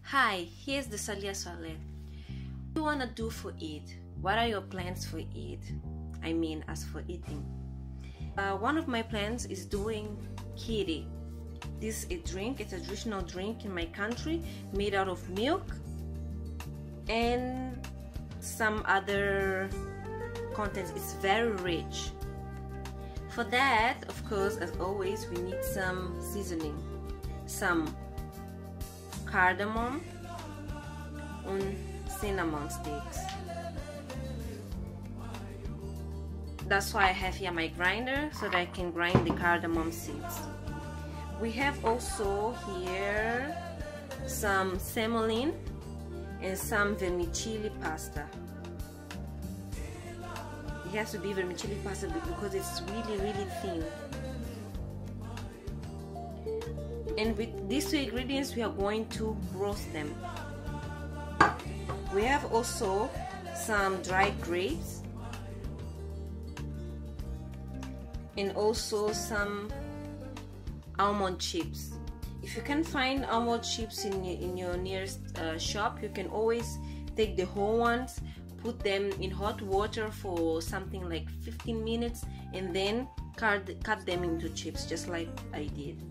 Hi, here's the Salia Saleh. What do you want to do for Eid? What are your plans for Eid? I mean, as for eating. One of my plans is doing Qiri. This is a drink, it's a traditional drink in my country made out of milk and some other contents. It's very rich. For that, of course, as always, we need some seasoning, some cardamom and cinnamon sticks. That's why I have here my grinder, so that I can grind the cardamom seeds. We have also here some semolina and some vermicelli pasta. It has to be vermicelli pasta because it's really thin. And with these two ingredients we are going to roast them. We have also some dried grapes and also some almond chips. If you can find almond chips in your nearest shop, you can always take the whole ones, put them in hot water for something like 15 minutes and then cut them into chips, just like I did.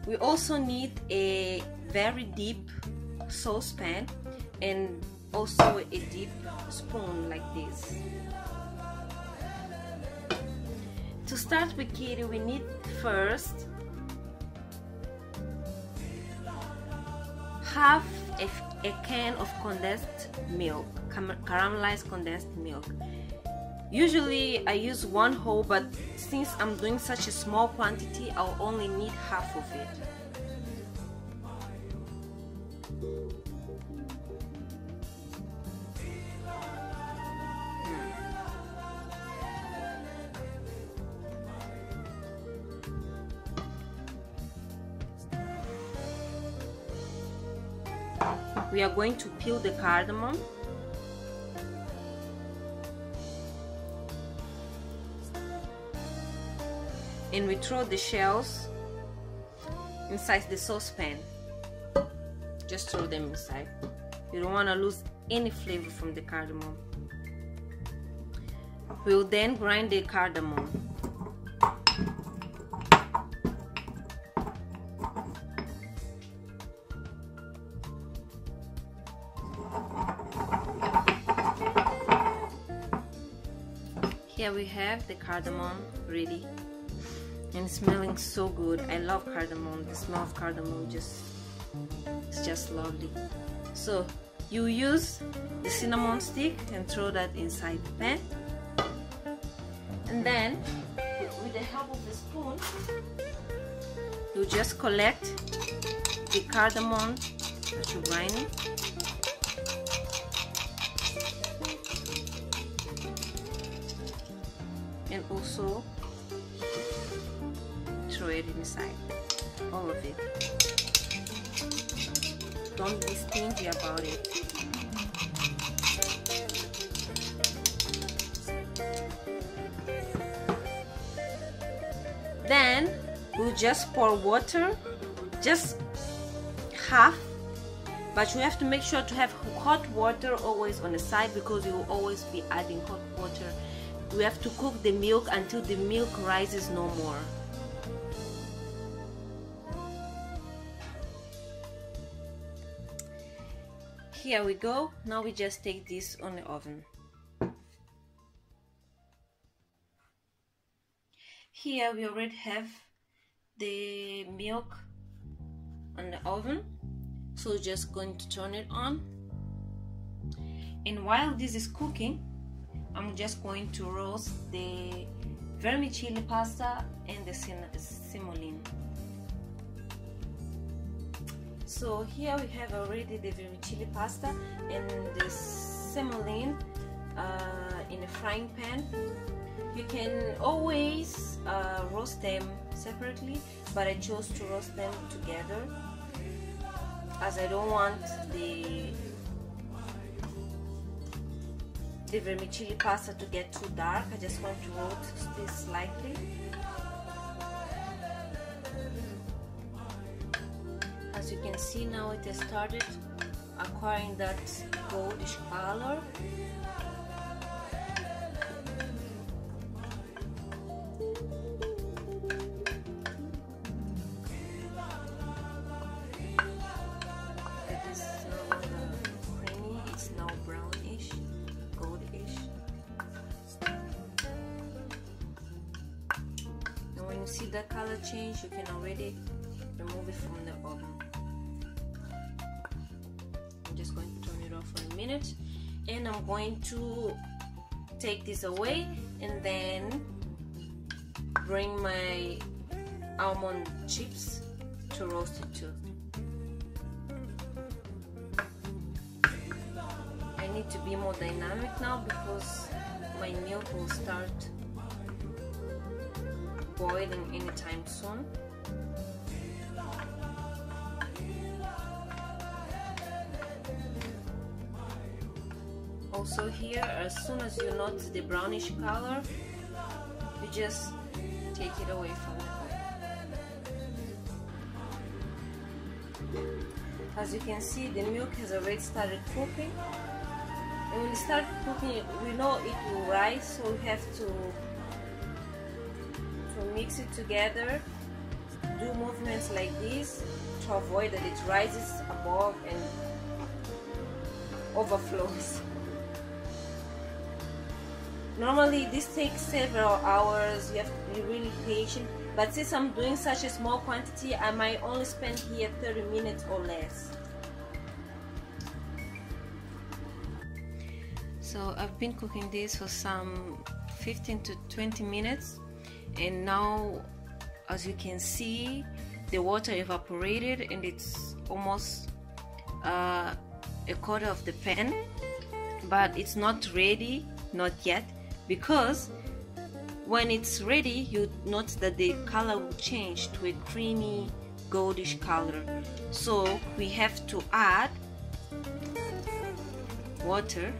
We also need a very deep saucepan and also a deep spoon like this. To start with Qiri, we need first half a can of condensed milk, caramelized condensed milk. Usually I use one whole, but since I'm doing such a small quantity, I'll only need half of it. We are going to peel the cardamom. And we throw the shells inside the saucepan. Just throw them inside. You don't want to lose any flavor from the cardamom. We'll then grind the cardamom. Here we have the cardamom ready and smelling so good. I love cardamom. The smell of cardamom it's just lovely. So you use the cinnamon stick and throw that inside the pan, and then with the help of the spoon you just collect the cardamom that you grind. And also throw it inside, all of it. Don't be stingy about it. Then we'll just pour water, just half, but you have to make sure to have hot water always on the side because you will always be adding hot water. We have to cook the milk until the milk rises no more. Here we go. Now we just take this on the oven. Here we already have the milk on the oven, so we're just going to turn it on. And while this is cooking, I'm just going to roast the vermicelli pasta and the semolina. So here we have already the vermicelli pasta and the semolina in a frying pan. You can always roast them separately, but I chose to roast them together as I don't want the vermicelli pasta to get too dark. I just want to roast this slightly. As As you can see now, it has started acquiring that goldish color. It is no longer creamy, it's now brownish, goldish. And when you see that color change, you can already remove it from the oven. I'm just going to turn it off for a minute, and I'm going to take this away and then bring my almond chips to roast it too. I need to be more dynamic now because my milk will start boiling anytime soon. Also here, as soon as you notice the brownish color, you just take it away from it. As you can see, the milk has already started cooking, and when it starts cooking, we know it will rise, so we have to mix it together, do movements like this to avoid that it rises above and overflows. Normally this takes several hours, you have to be really patient, but since I'm doing such a small quantity, I might only spend here 30 minutes or less. So I've been cooking this for some 15 to 20 minutes, and now as you can see, the water evaporated and it's almost a quarter of the pan, but it's not ready, not yet, because when it's ready, you notice that the color will change to a creamy goldish color. So we have to add water,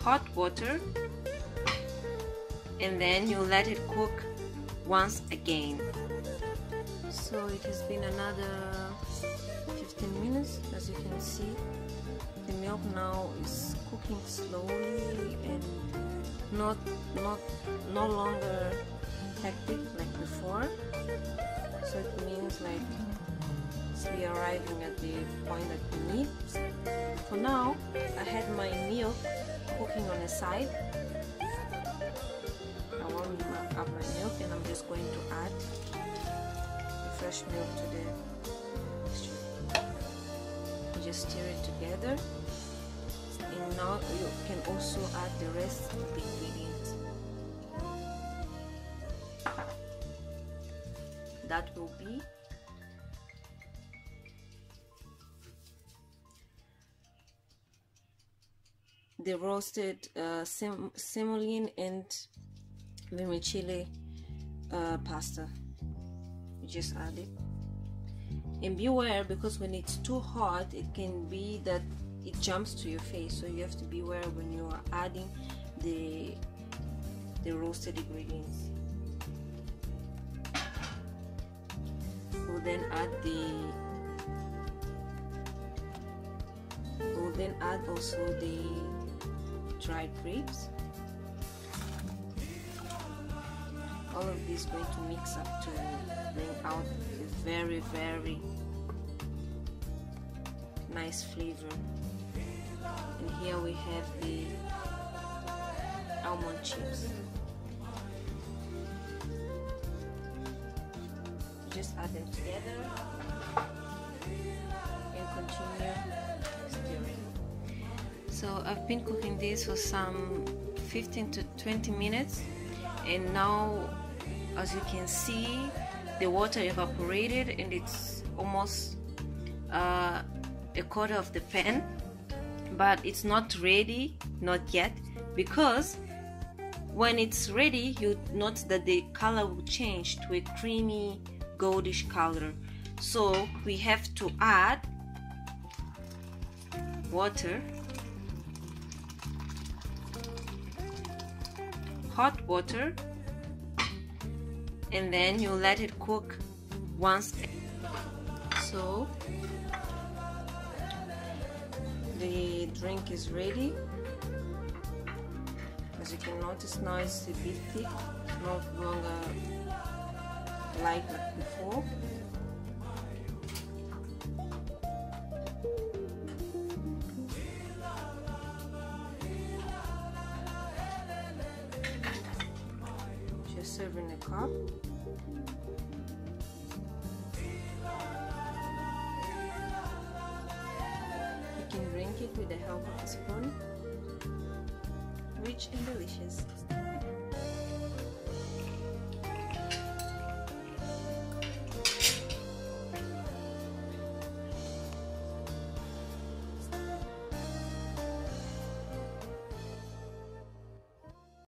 hot water, and then you let it cook once again. So it has been another 15 minutes. As you can see, the milk now is cooking slowly and no longer hectic like before. So it means like we are arriving at the point that we need. For now, I had my milk cooking on the side. I warmed up my milk, and I'm just going to add the fresh milk to the mixture. You just stir it together, and now you can also add the rest of the ingredients. That will be the roasted semolina and vermicelli pasta. You just add it, and beware, because when it's too hot, it can be that it jumps to your face, so you have to beware when you are adding the roasted ingredients. We'll then add also the dried grapes. All of this is going to mix up to bring out a very, very nice flavor. And here we have the almond chips. Just add them together and continue stirring. So I've been cooking this for some 15 to 20 minutes, and now as you can see, the water evaporated and it's almost a quarter of the pan, but it's not ready, not yet, because when it's ready, you notice that the color will change to a creamy goldish color. So we have to add water, hot water, and then you let it cook once. So the drink is ready. As you can notice now, it's a bit thick, not longer light like before. Just serve in a cup. You can drink it with the help of a spoon. Rich and delicious.